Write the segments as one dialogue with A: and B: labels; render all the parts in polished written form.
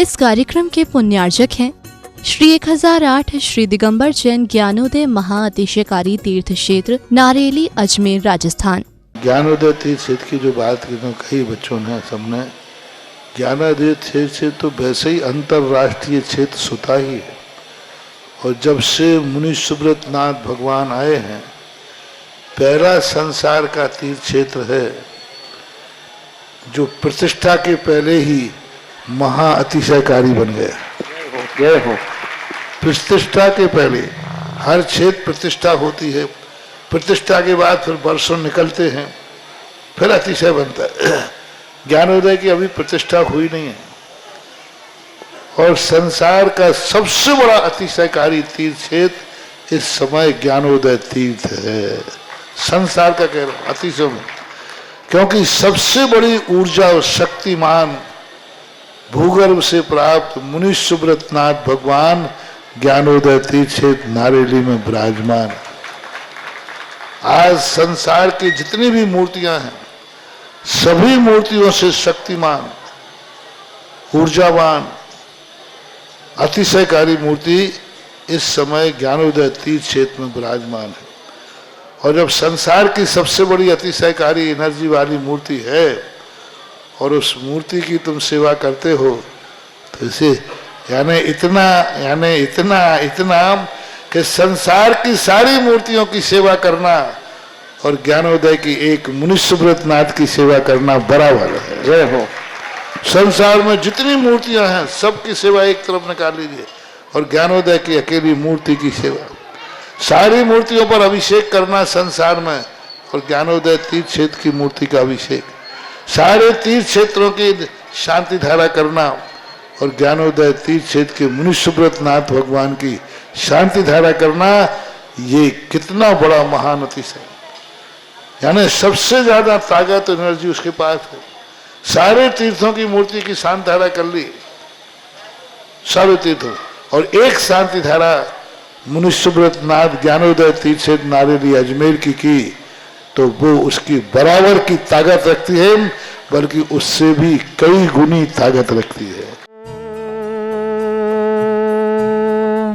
A: इस कार्यक्रम के पुण्यार्जक हैं श्री 1008 श्री दिगंबर जैन ज्ञानोदय महाअतिशयकारी तीर्थ क्षेत्र नारेली अजमेर राजस्थान।
B: ज्ञानोदय तीर्थ क्षेत्र की जो बात कही बच्चों ने सबने, ज्ञानोदय क्षेत्र से तो वैसे ही अंतर्राष्ट्रीय क्षेत्र सुता ही है। और जब से मुनि सुब्रत नाथ भगवान आए हैं, पहला संसार का तीर्थ क्षेत्र है जो प्रतिष्ठा के पहले ही महाअतिशयकारी बन गया। जय हो। प्रतिष्ठा के पहले हर क्षेत्र प्रतिष्ठा होती है, प्रतिष्ठा के बाद फिर वर्षों निकलते हैं, फिर अतिशय बनता है। ज्ञानोदय की अभी प्रतिष्ठा हुई नहीं है। और संसार का सबसे बड़ा अतिशयकारी तीर्थ क्षेत्र इस समय ज्ञानोदय तीर्थ है। संसार का कह रहा हूं अतिशय में, क्योंकि सबसे बड़ी ऊर्जा और शक्तिमान भूगर्भ से प्राप्त मुनि सुब्रत नाथ भगवान ज्ञानोदय तीर्थ क्षेत्र नारेली में विराजमान। आज संसार की जितनी भी मूर्तियां हैं, सभी मूर्तियों से शक्तिमान, ऊर्जावान, अतिशयकारी मूर्ति इस समय ज्ञानोदय तीर्थ क्षेत्र में विराजमान है। और जब संसार की सबसे बड़ी अतिशयकारी एनर्जी वाली मूर्ति है और उस मूर्ति की तुम सेवा करते हो, तो इसे यानी इतना कि संसार की सारी मूर्तियों की सेवा करना और ज्ञानोदय की एक मुनि सुब्रत नाथ की सेवा करना बराबर है। जय हो। संसार में जितनी मूर्तियां हैं सबकी सेवा एक तरफ निकाल लीजिए और ज्ञानोदय की अकेली मूर्ति की सेवा। सारी मूर्तियों पर अभिषेक करना संसार में और ज्ञानोदय तीर्थ क्षेत्र की मूर्ति का अभिषेक, सारे तीर्थ क्षेत्रों की शांति धारा करना और ज्ञानोदय तीर्थ क्षेत्र के मुनि सुब्रत नाथ भगवान की शांति धारा करना, ये कितना बड़ा महान अतिशय। यानी सबसे ज्यादा ताकत एनर्जी उसके पास है। सारे तीर्थों की मूर्ति की शांति धारा कर ली, सारे तीर्थों, और एक शांति धारा मुनि सुब्रत नाथ ज्ञानोदय तीर्थ क्षेत्र नारेली अजमेर की तो वो उसकी बराबर की ताकत रखती है, बल्कि उससे भी कई गुनी ताकत रखती है।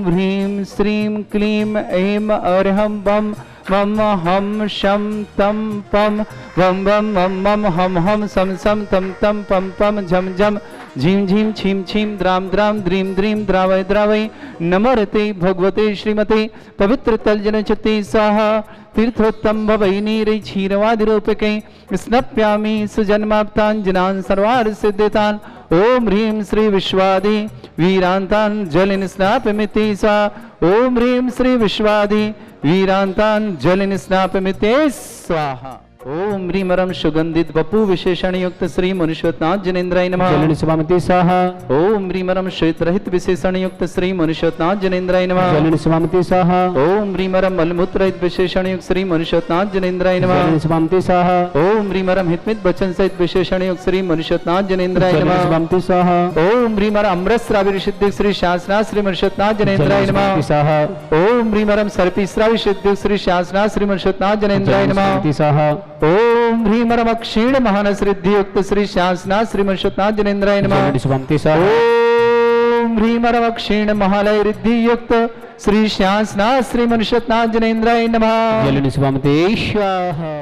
C: ह्रीं श्रीं क्लीं ऐं अर्हं बम मम हम शम तम पम वम वम मम मम हम हम सम सम तम तम पम पम झम झम झीम झीम छीम छीम द्राम द्राम द्रीम द्रीम द्रावय द्रावय नमरते भगवते श्रीमते पवित्र तलजन चते स्वाहा तीर्थोत्तम भवैनीरै क्षीरवादिरूपके स्नप्यामि सुजन्माप्तान् सर्वार्थ सिद्धितान्। ओम ह्रीं श्री विश्वादि वीरांतान् जलिन स्नापमिति सा। ओम ह्रीं श्री विश्वादि वीरांतान् जलिन स्नापमिते स्वाहा। ओम ह्रीमरम सुगंधित बपु विशेषण युक्त श्री मनुष्योत्नाथ जनेन्द्राय नमः। जलिन स्वामिति स्वाहा। ओम ह्रीमरम श्वेत रहित विशेषण युक्त श्री मनुष्योत्नाथ जनेन्द्राय नमः। जलिन स्वामिति स्वाहा। ओम ह्रीमरम मलमूत्र रहित विशेषण युक्त श्री मनुष्योत्नाथ जनेन्द्राय नमः। जलिन स्वामिति स्वाहा। ओम ह्रीमरम हितमित वचन सहित विशेषण युक्त श्री मनुष्योत्नाथ जनेन्द्राय नमः। जलिन स्वामिति स्वाहा। ओम ह्रीमरम अमृतस्रावी सिद्धि श्री शासनाथ श्री मनुष्योत्नाथ जनेन्द्राय नमः। स्वाहा। ओम ह्रीमरम सर्पिस्रावी सिद्धि श्री शासनाथ श्री मनुष्योत्नाथ जनेन्द्राय नमः। स्वाहा। ओम ह्रीमरम क्षीण महानसृद्धि युक्त श्री शासनाथ श्री मनुष्योत्नाथ जनेन्द्राय नमः। ओम ह्रीमरम क्षीण महालय रिद्धि युक्त श्री शासनाथ श्री मनुष्योत्नाथ जनेन्द्राय नमः। जलिन स्वामिते स्वाहा।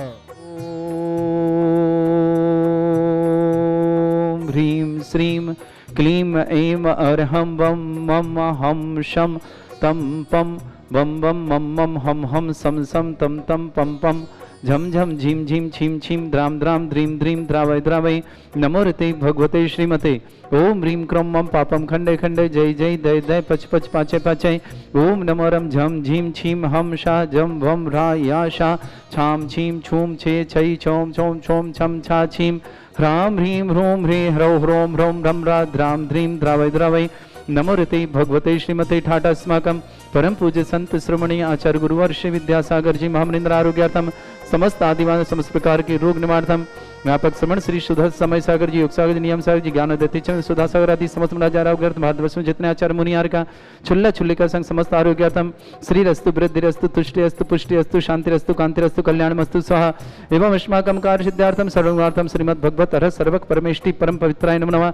C: ओम ह्रीं श्रीं क्लीं ऐं अर्हं बम मम हम शम तम पम बम बम मम मम हम हम सम सम तम तम पम पम झम झम झीम झीम छीम छीम द्राम द्राम द्रीम द्रीम द्रावय द्रावय नमोरते भगवते श्रीमते। ओम ह्रीं क्रम मम पापम खंडे खंडे जय जय दय दय पच पच पाचे पाचे। ओम नमोरम झम झीम छीम हम शा जम भम रा या शा छाम छीम छूम छे छई छोम छोम छोम छम छा छीम ह्राम ह्रीं ह्रूम ह्री ह्रौ ह्रोम ह्रौम ह्रम रा द्राम द्रीम द्रावय द्रावय नमोरते भगवते श्रीमते ठाटास्माकं परम पूज्य संत श्रमणीय आचार्य गुरुवर श्री विद्यासागर जी महामनिंद्र आरोग्यार्थम समस्त आदिवान समस्त प्रकार के रोग निवारणार्थम व्यापक श्रवण श्री सुधा समय सागर जी, योग सागर जी, नियम सागर जी, ज्ञान देती चंद्र सुधा सागर आदि समस्त ग्रंथ भारतवर्ष में जितने आचार्य मुनियार का छुल्ला छुल्ली का संग समस्त आरोग्यार्थम श्री रस्तु वृद्धि रस्तु तुष्टि अस्तु पुष्टि अस्तु शांति रस्तु कांति रस्तु कल्याण मस्तु स्वाहा एवं अस्माकं कार्य सिद्धार्थम सर्वार्थम श्रीमद् भगवत अरह सर्वक परमेष्टि परम पवित्राय नमः नमः।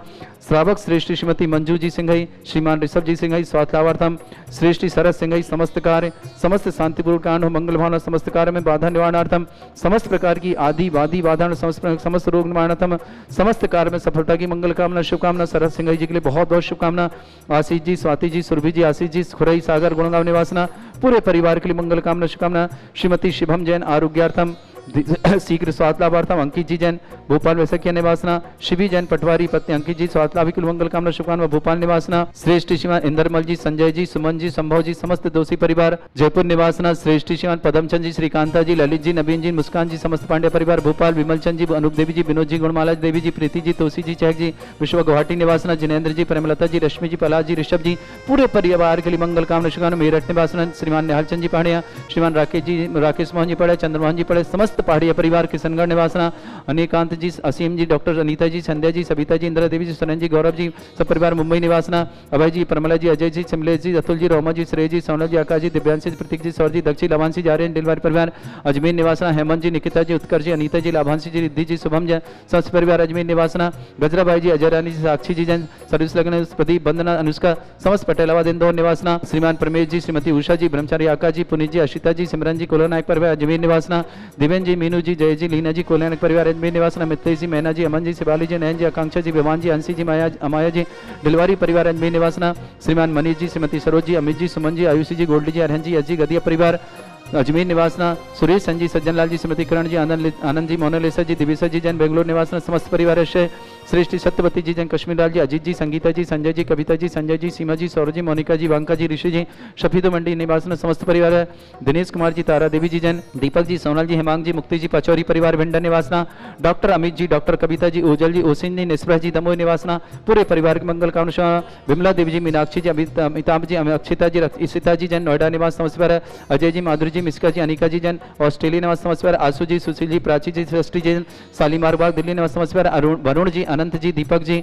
C: श्रावक श्रेष्ठी श्रीमती मंजू जी सिंघई, श्रीमान ऋषभ जी सिंघई स्वास्थ्यार्थम, श्रेष्ठी शरद सिंघई समस्त कार्य समस्त शांतिपूर्ण कांड हो मंगल भावना समस्त कार्य में बाधा निवारणार्थम, समस्त प्रकार की आदि वादी बाधा समस्त रोग निवारणार्थम, समस्त कार्य में सफलता की मंगल कामना शुभकामना शरद सिंघई जी के लिए बहुत बहुत शुभकामना। आशीष जी, स्वाति जी, सुरभि जी, आशीष जी, खुरई सागर गुणगांव निवासना पूरे परिवार के लिए मंगल कामना शुभकामना। श्रीमती शिवम जैन आरोग्यार्थम, शीघ्र स्वास्थ्य लाभार्थम अंकित जी जैन भोपाल वैसखिया निवासना, शिवी जैन पटवारी पत्नी अंकित जी स्वास्थ्य लाभ के मंगल कामना शुभकामना भोपाल निवासना। श्रेष्ठ श्रीमान इंद्रमल जी, संजय जी, सुमन जी, संभव जी समस्त दोषी परिवार जयपुर निवासना। श्रेष्ठ श्रीमान पदमचंद जी, श्रीकांता जी, ललित जी, नवीन जी, मुस्कान जी समस्त पांड्या परिवार भोपाल, विमल चंद जी, अनूप देवी जी, विनोद जी, गुणमाला देवी जी, प्रीति जी, तोसी जी, चहक जी, विश्व गुवाहाटी निवासना। जिनेन्द्र जी, प्रेमलता जी, रश्मि जी, पलाश जी, ऋषभ जी पूरे परिवार के लिए मंगल कामना शुभकामना। मेरठ निवासना श्रीमान निहालचंद जी पहाड़िया, श्रीमान राकेश जी, राकेश मोहन जी पढ़े, चंद्रमोहन जी पढ़े समस्त पहाड़िया परिवार किशनगढ़ निवासना। अनिकांत जी, असीम जी, डॉक्टर अनीता जी, संध्या जी, सविता जी, इंदिरा देवी जी, सुनन जी, गौरव जी सब परिवार मुंबई निवासना। अभय जी, प्रमला जी, अजय जी, सिमलेश जी, अतुल जी, रोमा जी, श्रेय जी, सोनल जी, आकाश जी, दिव्यांशी जी, प्रतीक जी, सौर जी, दक्षी, लाभांशी, जा रहे हैं डिलवारी परिवार अजमेर निवासना। हेमंत जी, निकिता जी, उत्कर्ष जी, अनीता जी, लाभांशी जी, रिद्धि जी, शुभम जी सब परिवार अजमेर निवासना। गजरा भाई जी, अजय रानी जी, साक्षी जी जैन सर्विस लगन प्रदीप, वंदना, अनुष्का समस्त पटेलाबाद इंदौर निवासना। श्रीमान परमेश जी, श्रीमती उषा जी, ब्रह्मचारी आकाश जी, पुनीत जी, अशिता जी, सिमरन जी, कोला नायक परिवार अजमेर निवासना। दिव्यन जी, मीनू जी, जय जी, लीना जी, कोला नायक परिवार अजमेर निवासना। मित्तेश जी, मैना जी, अमन जी, शिवाली जी, नयन जी, आकांक्षा जी, विमान जी, अंशी जी, माया अमाया जी डिलवारी परिवार अजमेर निवासना। श्रीमान मनीष जी, श्रीमती सरोज जी, अमित जी, सुमन जी, आयुषी जी, गोल्डी जी, अरहन जी, अजी गदिया परिवार अजमेर निवासना। सुरेश संजी, सज्जन लाल जी, श्रीमती किरण जी, आनंद जी, मोनालिसा जी, दिविसा जी जैन बेंगलोर निवासना समस्त परिवार श्रेष्ठी सत्यवती जी जैन कश्मीर लाल जी, अजीत जी, संगीता जी, संजय जी, कविता जी, संजय जी, सीमा जी, सौरभ जी, मोनिका जी, वांका जी, ऋषि जी शफीदो मंडी निवासना समस्त परिवार है। दिनेश कुमार जी, तारा देवी जी जैन, दीपक जी, सोनल जी, हेमांग जी, मुक्ति जी, पचौरी परिवार भिंडा निवासना। डॉक्टर अमित जी, डॉक्टर कविता जी, ओजल जी, ओसिन जी, निस्प्रह जी, दमोह निवासना पूरे परिवार के मंगल कामना। विमला देवी जी, मीनाक्षी जी, अमिताभ जी, अक्षिता जी, इशिता जी जैन नोएडा निवास समस्त परिवार। अजय जी, माधुरी जी, मिस्का जी, अनिका जी जैन ऑस्ट्रेलिया निवास समस्त परिवार। आशु जी, सुशील जी, प्राची जी, सृष्टि जैन शालीमार बाग दिल्ली निवास समस्त परिवार। वरुण जी, अनंत जी, दीपक जी,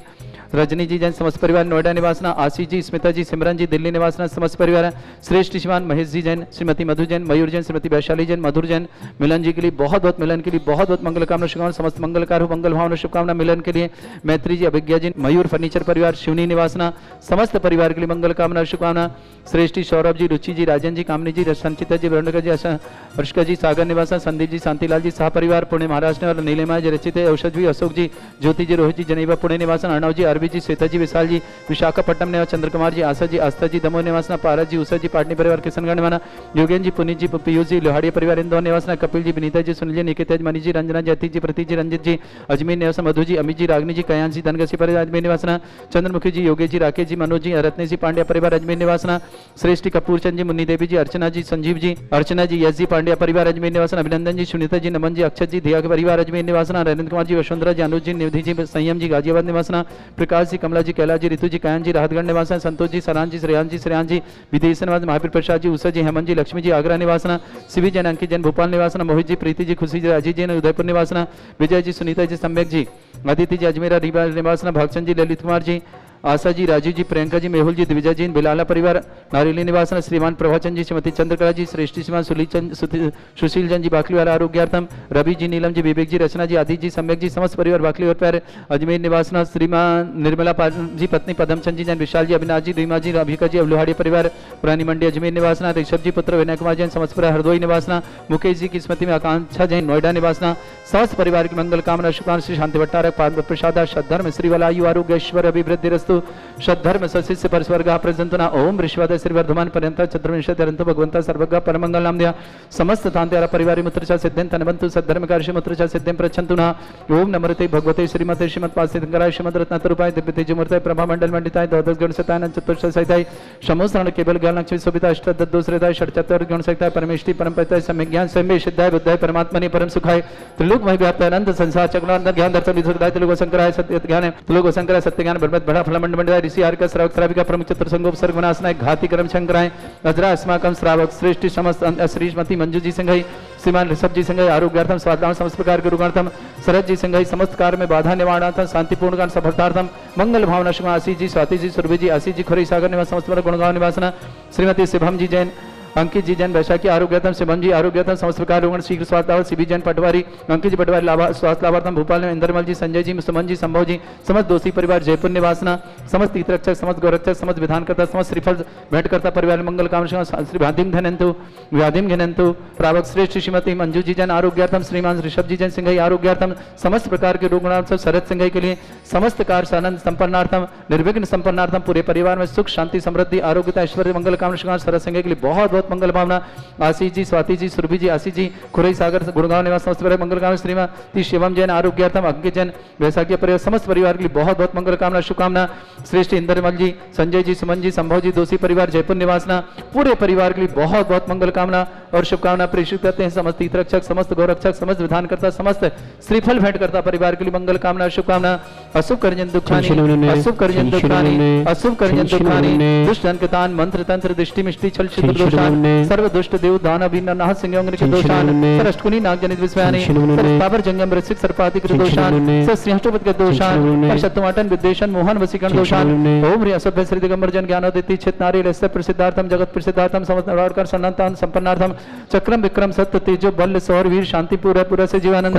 C: रजनी जी जैन समस्त परिवार नोएडा निवासना। आशीष जी, स्मिता जी, सिमरन जी दिल्ली निवासना समस्त परिवार। श्रेष्ठ शिवान महेश जी जैन, श्रीमती मधु जैन, मयूर जैन, श्रीमती वैशाली जैन, मधुर जैन मिलन जी के लिए बहुत बहुत मिलन के लिए बहुत बहुत मंगल कामना शुभकामना। समस्त मंगलकार हो मंगल भावना शुभकामना मिलन के लिए। मैत्री जी, अभिज्ञा जी, मयूर फर्नीचर परिवार शिवनी निवासना समस्त परिवार के लिए मंगल कामना शुभकामना। श्रेष्ठी सौरभ जी, रुचि जी, राजन जी, कामनी जी, संचिता जी, वरुणिका जी, हर्षिका जी, सागर निवासना। संदीप जी, शांतिलाल जी सह परिवार पुणे महाराष्ट्र और नीलिमा जी, रचित औषध जी, अशोक जी, ज्योति जी, रोहित जी, जनेवा पुणे निवासन। अर्णव जी, अरबी जी, श्वेता जी, विशाल जी, विशाखापट्टनम निवास। चंद्र कुमार जी, आशा जी, आस्था जी, दमोह निवासना। पारस जी, उषा जी, पाटनी परिवार किशनगढ़ निवासना। योगेन जी, पुनीत जी, पीयूष जी, लोहाड़ी परिवार इंदौर निवासना। कपिल जी, विनीता जी, सुनील जी, निकिता जी, मनीष जी, रंजना जी, अतीत जी, प्रतीक जी, रंजित जी अजमेर निवास। मधु जी, अमित जी, रागनी जी, कयान जी, धनगसी परिवार अजमेर निवासना। चंद्रमुखी जी, योगेश जी, राकेश जी, मनोज जी, रत्नेश जी, पांड्या परिवार अजमेर निवासना। श्रेष्ठी कपूर चंद जी, मुन्नी देवी जी, अर्चना जी, संजीव जी, अर्चना जी, यश जी, पांड्या परिवार अजमेर निवासन। अभिनंदन जी, सुनीता जी, नमन जी, अक्षत जी, धिया के परिवार अजमेर निवासना। नरेंद्र कुमार जी, वसुंधरा जी, अनुज जी, निधि जी, संयम जी, गाजियाबाद निवासना। प्रकाश जी, कमला जी, कैलाश जी, ऋतु जी, कायन जी, राहतगढ़ निवासन। संतोष जी, सरान जी, श्रेयान जी विदेश निवास। महावीर प्रसाद जी, उषा जी, हेमंत जी, लक्ष्मी जी, आगरा निवासना। शिवी जैन, अंकित जैन, भोपाल निवासना। मोहित जी, प्रीति जी, खुशी जी, अजीत जैन, उदयपुर निवासना। विजय जी, सुनीता जी, सम्यक जी, अदिति जी, अजमेर निवासना। भागचंद जी, ललित कुमार जी, आशा जी, राजीव जी, प्रियंका जी, मेहुल जी, दिविजय जी, बिलाला परिवार नारेली निवासन। श्रीमान प्रभाचंद जी, श्रीमती चंद्रकला जी, श्रेष्ठी श्रीमान सुशील जन जी, बाकलीवाला आरोग्यार्थम। रवि जी, नीलम जी, विवेक जी, रचना जी, आदित्य जी, सम्यक जी समस्त परिवार बाकली और पैर अजमेर निवासना। श्रीमान निर्मला जी, पत्नी पदमचंद जी जैन, विशाल जी, अविनाश जी, रीमा जी, अभिका जी, लोहाड़ी परिवार पुरानी मंडी अजमेर निवासना। ऋषभ जी, पुत्र विनय कुमार जैन समस्त परिवार हरदोई निवासना। मुकेश जी की स्मृति में आकांक्षा जैन नोएडा निवासना। समस्त परिवार की मंगल कामना शुभकामना। श्री शांति भट्टारक पाद प्रसाद सद्धर्म श्रीवलायु आरोग्य ऐश्वर अभिवृद्धि रस्तु। धर्म सशिष्य परस्वर्ग प्रजंतना। ओम ऋषवाद श्री वर्धमान पर्यंत चतुर्विंशतिरंत भगवंता सर्वज्ञ परमंगल नाम दिया। समस्त तांत्यारा परिवार मुत्रचा सिद्धेन तनवंतु सद्धर्म कार्य मुत्रचा सिद्धेन प्रच्छन्तु न। ओम नमृते भगवते श्रीमते श्रीमत्पाद सिद्धंकराय श्रीमद रत्नतरूपाय दिव्य तेजमूर्ताय प्रभा मंडल मंडिताय द्वादश गण सताय चतुर्थ सहिताय समोसरण केवल ज्ञान लक्ष्मी शोभिता अष्टदोषताय षट्चतुर गण सहिताय परमेष्टि परम पवित्राय सम्यक ज्ञान स्वयं सिद्धाय बुद्धाय परमात्मने परम सुखाय त्रिलोकमय व्याप्त अनंत संसार चक्रानंद ज्ञान दर्शन विधुदाय त्रिलोक शंकराय सत्य ज्ञान त्रिलोक शंकराय सत्य ज्ञान ब्रह्म बड़ा फल मंडल ऋषि आर्क श्रावक श्राविका प्रमुख चतुर संगोप सर्ग विनाशनाय घाती कर्म शंकराय अजरा अस्माकं श्रावक श्रेष्ठी समस्त श्रीमती मंजू जी सिंघई श्रीमान ऋषभ जी संघ आरोग्यार्थम स्वास्थ्य समस्त प्रकार के रोगार्थम, शरद जी संघ समस्त कार्य में बाधा निवारणार्थम, शांतिपूर्ण कार्य सफलतार्थम, मंगल भावना शुभ आशीष जी, स्वाति जी, सुरभि जी, आशीष जी, खुरई सागर निवास समस्त गुणगांव निवासना, श्रीमती शिवम जी जैन, अंकित जी जैन वैशाखी आरोग्यतम, शिवम जी आरोग्यतम, समस्त प्रकार रोगण शीघ्र स्वास्थ्य, शिवी जैन पटवारी, अंकित जी पटवारी स्वास्थ्य लाभार्थम, भोपाल में इंद्रमल जी, संजय जी, सुमन जी, संभव जी, समस्त दोषी परिवार जयपुर निवासना, समस्त तीर्थरक्षक, समस्त गौरक्षक, समस्त विधानकर्ता, समस्त श्रीफल भेंटकर्ता परिवार मंगल काम श्री व्याधिम धनंतु व्याधिम घनंतु, प्रावक श्रेष्ठ श्रीमती मंजू जी जैन आरोग्यार्थम, श्रीमान ऋषभ जी जैन सिंह आरोग्यार्थम, समस्त प्रकार के रोगणार्थ शरद सिंह के लिए समस्त कार्य आनंद संपन्नार्थम, निर्विघ्न संपन्नार्थम, पूरे परिवार में सुख शांति समृद्धि आरोग्यता ऐश्वर्य मंगल काम शरद सिंह के लिए बहुत बहुत मंगल भावना, आशीष जी, स्वाति जी, सुरभि जी, आशीष जी, खुरई सागर गुड़गांव निवास समस्त मंगल कामना, श्रीमती शिवम जैन आरोग्यार्थम, अंकित जैन वैशाखी परिवार समस्त परिवार के लिए बहुत बहुत मंगल कामना शुभकामना, श्रेष्ठ इंद्रमल जी, संजय जी, सुमन जी, संभव जी, दोषी परिवार जयपुर निवासना, पूरे परिवार के लिए बहुत बहुत मंगल कामना और शुभकामना प्रेषित करते हैं। समस्त तीर्थरक्षक, समस्त गौरक्षक, समस्त विधानकर्ता, समस्त श्रीफल भेंटकर्ता परिवार के लिए मंगल कामना शुभकामना, अशुभ करजन दुखानी, अशुभ करजन दुखानी, अशुभ करजन दुखानी, दुष्ट जनकतान मंत्र तंत्र दृष्टि मिष्टि छल छिद्र दोषान, सर्व दुष्ट देव दानव नाह सिंह के दोषान, सरष्टकुनी नाग जनित विस्मयानि, सरस्तावर जंगम ऋषिक सर्पाति कृत दोषान, सरश्रेष्ठपद के दोषान, शतवाटन विद्वेषण मोहन वसीकरण दोषान, ओम ह्री असभ्य श्री दिगंबर जन ज्ञानोदिति चित नारी लस्य प्रसिद्धार्थम जगत प्रसिद्धार्थम समस्त नवाकर सन्नतान संपन्नार्थम, चक्रम विक्रम सत्य तेजो बल सौर वीर शांति पूरा पूरा से जीवानंद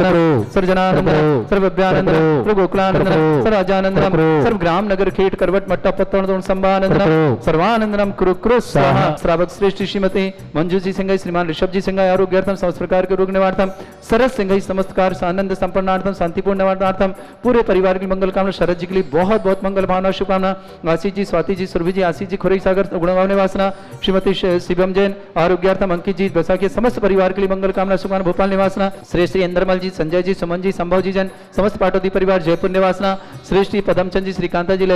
C: सर्वजनानंद सर्वव्यानंद सर्वगोकुलानंद सर्वराजानंद सर्वग्राम नगर खेट करवट मट्टा पत्तन संभानंद सर्वानंदनम कुरु कुरु स्वाहा। श्रावक श्रेष्ठ श्रीमती मंजू जी सिंह, श्रीमान ऋषभ जी सिंह आरोग्यार्थम, समस्त प्रकार के रोग निवारणार्थम, शरद सिंह समस्त कार्य आनंद संपन्नार्थम, शांतिपूर्ण निवारणार्थम, पूरे परिवार की मंगल कामना, शरद जी के लिए बहुत बहुत मंगल भावना शुभकामना, आशीष जी, स्वाति जी, सुरभि जी, आशीष जी, खुरई सागर गुड़गांव निवासना, श्रीमती शिवम जैन आरोग्यार्थम, अंकित जी वैशाखी समस्त परिवार के लिए मंगल कामना शुभकामना, भोपाल निवासना, श्रेष्ठ इंद्रमल जी, संजय जी, सुमन जी, संभव जी जैन समस्त पाटोदी परिवार जयपुर निवासना, श्रेष्ठ पदमचंद जी, श्रीकांता जी,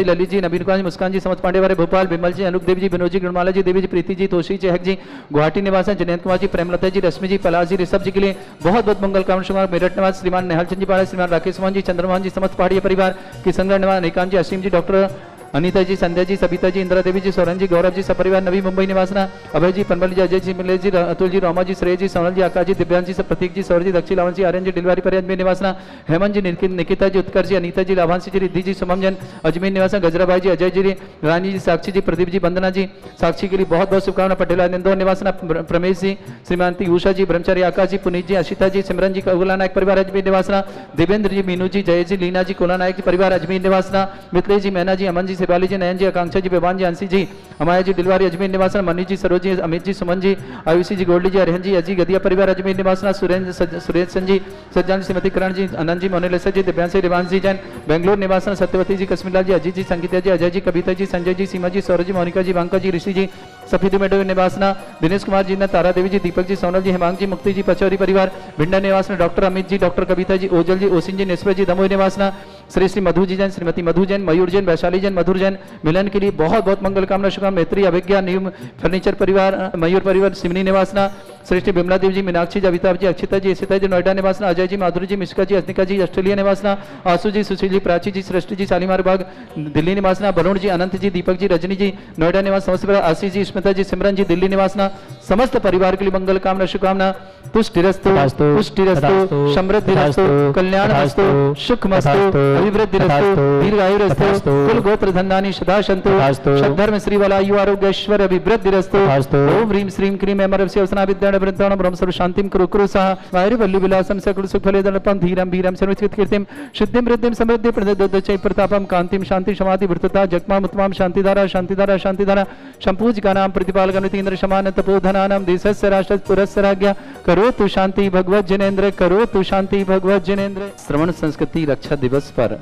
C: ललित जी, नवीन कुमार जी, मुस्कान जी, समस्त पांडे वाले भोपाल, विमल जी, अनुप देवी जी, विनोद जी, गुणमाला जी, देवी जी, प्रीति जी, तोशी जी, जी गुवाहाटी निवास, जयंत कुमार जी, प्रेमलता जी, रश्मि जी, पलाश जी, ऋषभ जी के लिए बहुत बहुत मंगल कामना शुभकामना, मेरठ निवास श्रीमान नेहलचंद जी पाड़ा, श्रीमान राकेश मोहन जी, चंद्रमोहन जी, समस्त पहाड़िया परिवार, किशनगढ़ निवास निकांत जी, असीम जी, डॉक्टर अनीता जी, संध्या जी, सबिता जी, इंदिरा देवी जी, सोरन जी, गौरव जी, सपरिवार नवी मुंबई निवासना, अभय जी, पनबल जी, अजय जी, मिलेश जी, अतुल जी, रोमा जी, श्रेय जी, सोनल जी, आकाश जी, दिव्यांश जी, प्रतीक जी, सौर जी, दक्षी लावन जी, आर्यन जी, डिलवारी पर अजमेर निवासना, हेमंत जी, निकिता जी, उत्कर्ष जी, अनीता जी, लाभांशी जी, रिद्धि जी, सुमन जन अजमेर निवासना, गजराबाई जी, अजय जी, रानी जी, साक्षी जी, प्रदीप जी, वंदना जी, साक्षी के लिए बहुत बहुत शुभकामना, पटेल इंदौर निवासना, प्रमेश जी, श्रीमती उषा जी, ब्रह्मचारी आकाश जी, पुनीत जी, अशिता जी, सिमरन जी, कोला नायक परिवार अजमेर निवासना, देवेंद्र जी, मीनू जी, जय जी, लीना जी, कोला नायक परिवार अजमेर निवासना, मित्रेश जी, मैना जी, अमन जी, शिवाली जी, नयन जी, आकांक्षा जी, विवान जी, अंशी जी, अमाया जी, दिलवारी अजमेर निवासन, मनी जी, सरोज जी, अमित जी, सुमन जी, आयुषी जी, गोल्डी जी, अरहन जी, अजी गदिया परिवार अजमेर निवासना, सुरेश सन जी, सज्जान श्रीमती करण जी, आनंद जी, मोनिलेसा जी, दिव्यांशी रिवांश जी जैन बेंगलोर निवासन, सत्यवती जी, कश्मीरलाल जी, अजीत जी, संगीता जी, अजय जी, कविता जी, संजय जी, सीमा जी, सौरभ जी, मोनिका जी, वांका जी, ऋषि जी, सफीदी मेडो निवासना, दिनेश कुमार जी, तारा देवी जी, दीपक जी, सोनल जी, हेमांग जी, मुक्ति जी, पचौरी परिवार भिंडा निवासना, डॉक्टर अमित जी, डॉक्टर कविता जी, ओजल जी, ओसिन जी, निस्बत जी, दमोह निवासना, श्री मधु जी जैन, श्रीमती मधु जैन, मयूर जैन, वैशाली जैन, मधुर जैन, मिलन के लिए बहुत बहुत मंगल कामना शुभकामना, मैत्री अभिज्ञा न्यू फर्नीचर परिवार मयूर परिवार सिमनी निवासना, श्रेष्ठी बिमला देव जी, मीनाक्षी जी, अमिताभ जी, अक्षिता जी, असिता जी, नोएडा निवासना, अजय जी, माधुरी जी, मिश्का जी, अस्निका जी, ऑस्ट्रेलिया निवासना, आसू जी, सुशील जी, प्राची जी, सृष्टि जी, शालीमार बाग दिल्ली निवासना, वरुण जी, अनंत जी, दीपक जी, रजनी जी, नोएडा निवास, समस्त आशीष जी, स्मिता जी, सिमरन जी, दिल्ली निवासना, समस्त परिवार के लिए मंगल कामना शुभकामना, तुष्टिरस्तु पुष्टिरस्तु समृद्धिरस्तु कल्याणमस्तु सुखमस्तु अभिवृद्धिरस्तु दीर्घायुरस्तु कुल गोत्र धन्यानि सदा सन्तु शब्धर्म श्री वलायु आरोग्य ऐश्वर्य अभिवृद्धिरस्तु ओम ह्रीं श्रीं क्रीं अमरस्य वसना विद्याण वृद्धाण ब्रह्म सर्व शांतिं कुरु कुरु सह वायु वल्ली विलासं सकल सुख फलेदनपं धीरं वीरं सर्वचित कीर्तिं सिद्धिं वृद्धिं समृद्धि प्रदोदचै प्रतापं कांतिं शांति समाधि वृत्तता जगमाम उत्तमां शांतिधारा शांतिधारा शांतिधारा संपूज्यकानां प्रतिपालकनितीन्द्र शमान तपोधनानां देशस्य राष्ट्रस्य पुरस्य राज्ञा करोतु शांति भगवत जनेन्द्र, करोतु शांति भगवत जनेन्द्र। श्रवण संस्कृति रक्षा दिवस पर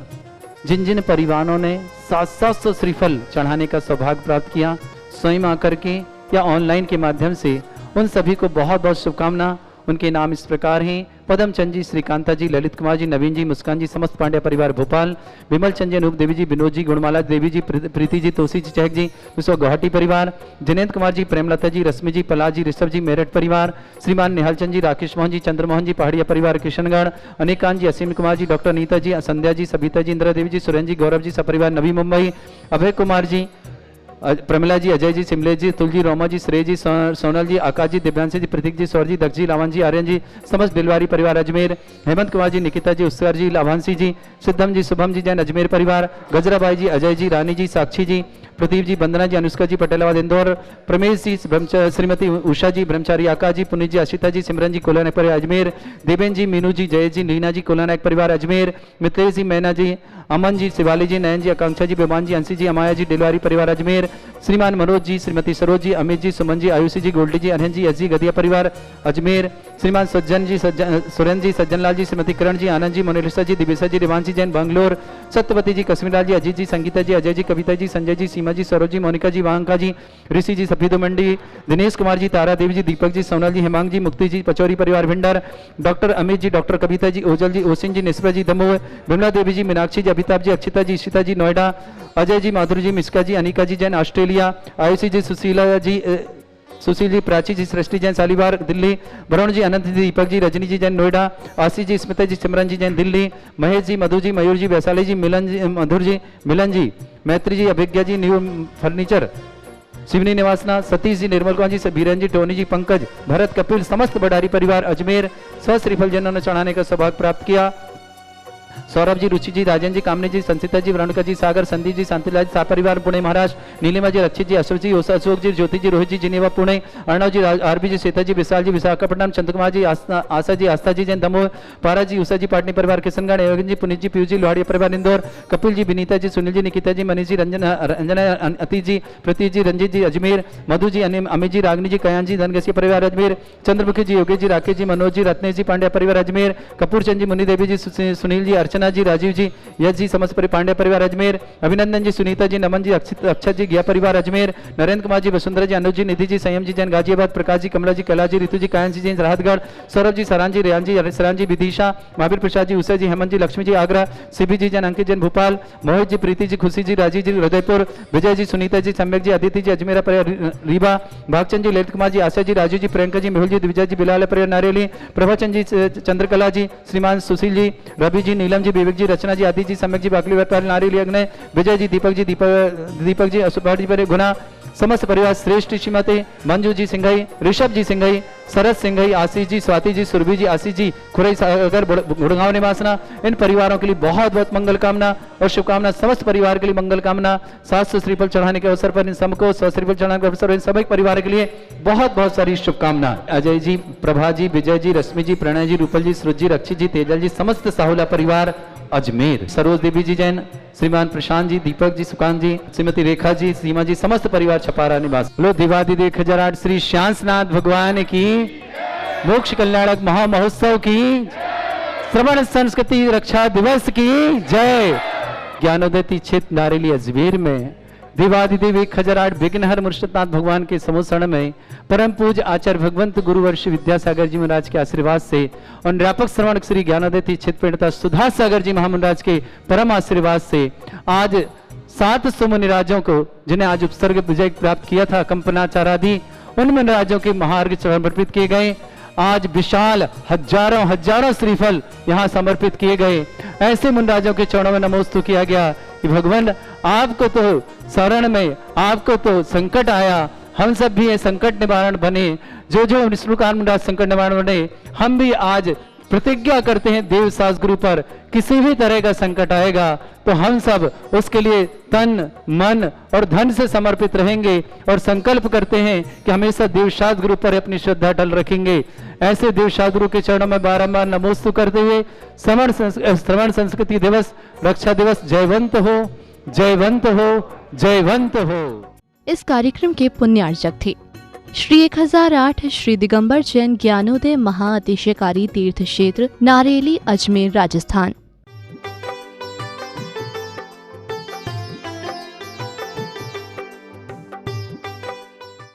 C: जिन जिन परिवारों ने 700 श्रीफल चढ़ाने का सौभाग्य प्राप्त किया, स्वयं आकर के या ऑनलाइन के माध्यम से, उन सभी को बहुत बहुत शुभकामना। उनके नाम इस प्रकार हैं: पदमचंद जी, श्रीकांता जी, ललित कुमार जी, नवीन जी, मुस्कान जी, समस्त पांड्या परिवार भोपाल, विमल चंद जी, अनूप देवी जी, विनोद जी, गुणमाला देवी जी, प्रीति जी, तोसी जी, चहक जी, विश्व गुवाहाटी परिवार, जयंत कुमार जी, प्रेमलता जी, रश्मि जी, पलाश जी, ऋषभ जी, मेरठ परिवार, श्रीमान निहालचंद जी, राकेश मोहन जी, चंद्रमोहन जी, पहाड़िया परिवार किशनगढ़, अनिकांत जी, असीम कुमार जी, डॉक्टर नीता जी, संध्या जी, सबिता जी, इंदिरा देवी जी, सुरेंद्र जी, गौरव जी, सपरिवार नवी मुंबई, अभय कुमार जी, प्रमिला जी, अजय जी, सिमलेश जी, तुल जी, रोमा जी, श्रेय जी, सोनल जी, आकाश जी, दिव्यांश जी, प्रतीक जी, सौर जी, दक्ष जी, लावन जी, आर्यन जी, समस्त बिलवारी परिवार अजमेर, हेमंत कुमार जी, निकिता जी, उत्सर जी, लाभांशी जी, सिद्धम जी, शुभम जी, जैन अजमेर परिवार, गजराबाई जी, अजय जी, रानी जी, साक्षी जी, प्रदीप जी, वंदना जी, अनुष्का जी, पटेलाबाद इंदौर, प्रमेश जी, श्रीमती उषा जी, ब्रह्मचारी आकाश जी, पुनीत जी, अशिता जी, सिमरन जी, कोला नायक परिवार अजमेर, देवेन जी, मीनू जी, जय जी, लीना जी, कोला नायक परिवार अजमेर, मित्रेश जी, मैना जी, अमन जी, शिवाली जी, नयन जी, आकांक्षा जी, बेमान जी, अंशी जी, अमाया जी, डिलवारी परिवार अजमेर, श्रीमान मनोज जी, श्रीमती सरोज जी, अमित जी, सुमन जी, आयुषी जी, गोल्डी जी, अनहन जी, एस जी, गदिया परिवार अजमेर, श्रीमान सज्जन जी, सुरेंद्र जी, सज्जन लाल जी, श्रीमती किरण जी, आनंद जी, मोनालिसा जी, दिव्यसा जी, रिवांशी जैन बंगलोर, सत्यवती जी, कश्मीर जी, अजीत जी, संगीता जी, अजय जी, कविता जी, संजय जी, सीमा जी, सरोज जी, मोनिका जी, वांका जी, ऋषि जी, सफीदो मंडी, दिनेश कुमार जी, तारा देवी जी, दीपक जी, सोनल जी, हेमांग जी, मुक्ति जी, पचौरी परिवार भिंडर, डॉक्टर अमित जी, डॉक्टर कविता जी, ओजल जी, ओसिन जी, निस्बा जी, दमोह, विमला देवी जी, मीनाक्षी जी, अभिताभ जी, अक्षिता जी, इशिता जी, नोएडा, अजय जी, माधुरी जी, मिस्का जी, अनिका जी, जैन ऑस्ट्रेलिया, आयुषी जी, सुशीला जी, सुशील जी, प्राची जी, सृष्टि जैन सालीबार दिल्ली, वरुण जी, अनंत जी, दीपक जी, रजनी जी, जैन नोएडा, आशीष जी, स्मिता जी, सिमरन जी, जैन दिल्ली, महेश जी, मधु जी, मयूर जी, वैशाली जी, मिलन जी, मधुर जी, मिलन जी, मैत्री जी, अभिज्ञा जी, न्यू फर्नीचर, शिवनी निवासना, सतीश जी, निर्मल कुमार जी, बीरन जी, टोनी जी, पंकज, भरत, कपिल, समस्त बडारी परिवार अजमेर, श्रीफल जनों ने चढ़ाने का सौभाग्य प्राप्त किया। सौरभ जी, रुचि जी, राजन जी, कामनी जी, संसिता जी, वरुणिका जी, सागर, संदीप जी, शांतिलाल जी, परिवार पुणे महाराष्ट्र, नीलिमा जी, रक्षित जी, अशोक जी, अशोक जी, ज्योति जी, रोहित जी, जिनेवा पुणे, अर्णव जी, आरबी जी, श्वेता जी, विशाल जी, विशाखापट्टनम, चंद्रकुमार जी, आशा जी, आस्था जी, जैन दमोह, पारा जी, उषा जी, पाटनी परिवार किशनगढ़, एवगन जी, पुनीत जी, पीयूष जी, लोहाड़िया परिवार इंदौर, कपिल जी, विनीता जी, सुनील जी, निकिता जी, मनीष जी, रंजना अतीत जी, प्रतीक जी, रंजीत जी, अजमेर, मधु जी, अमित जी, रागनी जी, कयान जी, धनगसिया परिवार अजमेर, चंद्रमुखी जी, योगेश जी, राकेश जी, मनोज जी, रत्नेश जी, पांड्या परिवार अजमेर, कपूर चंद जी, मुनि देवी जी, सुनील जी, अर्चना जी, राजीव जी, यश जी, समस्त पांड्या परिवार अजमेर, अभिनंदन जी, सुनीता जी, नमन जी, अक्षत जी, गया परिवार अजमेर, नरेंद्र कुमार जी, वसुंधरा जी, अनुज जी, निधि जी, संयम जी, जैन गाजियाबाद, प्रकाश जी, कमला जी, कैलाश जी, ऋतु जी, कायन जी, जैन राहतगढ़, सौरभ जी, सरान जी, रेयान जी, सरान जी, विदिशा, महावीर प्रसाद जी, उषा जी, हेमंत जी, लक्ष्मी जी, आगरा, सीबी जी, जैन अंकित जैन भोपाल, मोहित जी, प्रीति जी, खुशी जी, राजीव जी, हृदयपुर, विजय जी, सुनीता जी, सम्यक जी, अदिति जी, अजमेरा परिवार रीवा, भागचंद जी, ललित कुमार जी, आशा जी, राजू जी, प्रियंका जी, मेहुल जी, दिविजय जी, बिलाल परिवार नारेली, प्रभाचंद जी, चंद्रकला जी, श्रीमान सुशील जी, रवि जी, नीलम जी, विवेक जी, रचना जी, आदित्य जी, सम्यक जी, बाकली व्यापार नारी अग्नय, विजय जी, दीपक जी, दीपक जी, सुभाष जी, पर गुना, समस्त परिवार श्रेष्ठ श्रीमती मंजू जी सिंघई, ऋषभ जी सिंघई, सरस सिंघई, आशीष जी, स्वाति जी, सुरभि जी, आशीष जी, खुरई सागर, गुड़गांव निवासना, इन परिवारों के लिए बहुत बहुत मंगल कामना और शुभकामना, समस्त परिवार के लिए मंगल कामना। 700 श्रीफल चढ़ाने के अवसर पर इन सबको 100 श्रीफल चढ़ाने के अवसर पर इन सभी परिवार के लिए बहुत बहुत सारी शुभकामना। अजय जी, प्रभा जी, विजय जी, रश्मि जी, प्रणय जी, रूपल जी, श्रुत जी, रक्षित जी, तेजल जी, समस्त साहुला परिवार अजमेर, सरोज देवी जी, जैन, श्रीमान प्रशांत जी, दीपक जी, सुकांत जी, श्रीमती रेखा जी, सीमा जी, समस्त परिवार छपारा निवास। लो दिवादिदेव खजराट श्री श्यांसनाथ भगवान की, मोक्ष कल्याणक महामहोत्सव की, श्रवण संस्कृति रक्षा दिवस की जय। ज्ञानोदय क्षेत्र नारेली अजमेर में दिवादिदेव खजराट विघ्नहर मुर्शिदनाथ भगवान के समोसरण में परम पूज्य आचार्य भगवंत गुरुवर्ष विद्यासागर जी महाराज के आशीर्वाद से और निरापक श्रवण श्री ज्ञानोदय क्षेत्र पंडिता सुधा सागर जी महामुनिराज के परम आशीर्वाद से आज 700 मुनिराजों को, जिन्हें आज उपसर्ग विजय प्राप्त किया था कंपनाचारादि, उन मुनिराजों के महार्घ समर्पित किए गए। आज विशाल हजारों श्रीफल यहाँ समर्पित किए गए। ऐसे मुनिराजों के चरणों में नमोस्तु किया गया कि भगवान आपको तो शरण में, आपको तो संकट आया, हम सब भी ये संकट निवारण बने, जो विष्णुकान मुनिराज संकट निवारण बने, हम भी आज प्रतिज्ञा करते हैं देव सास गुरु पर, किसी भी तरह का संकट आएगा तो हम सब उसके लिए तन मन और धन से समर्पित रहेंगे और संकल्प करते हैं कि हमेशा देवशास्त्र गुरु पर अपनी श्रद्धा डल रखेंगे। ऐसे देवशास्त्र गुरु के चरणों में बारंबार नमोस्तु करते हुए श्रवण संस्कृति दिवस, रक्षा दिवस जयवंत हो, जयवंत हो, जयवंत हो।
A: इस कार्यक्रम के पुण्यार्चक थे श्री 1008 श्री दिगंबर जैन ज्ञानोदय महाअतिशयकारी तीर्थ क्षेत्र नारेली अजमेर राजस्थान।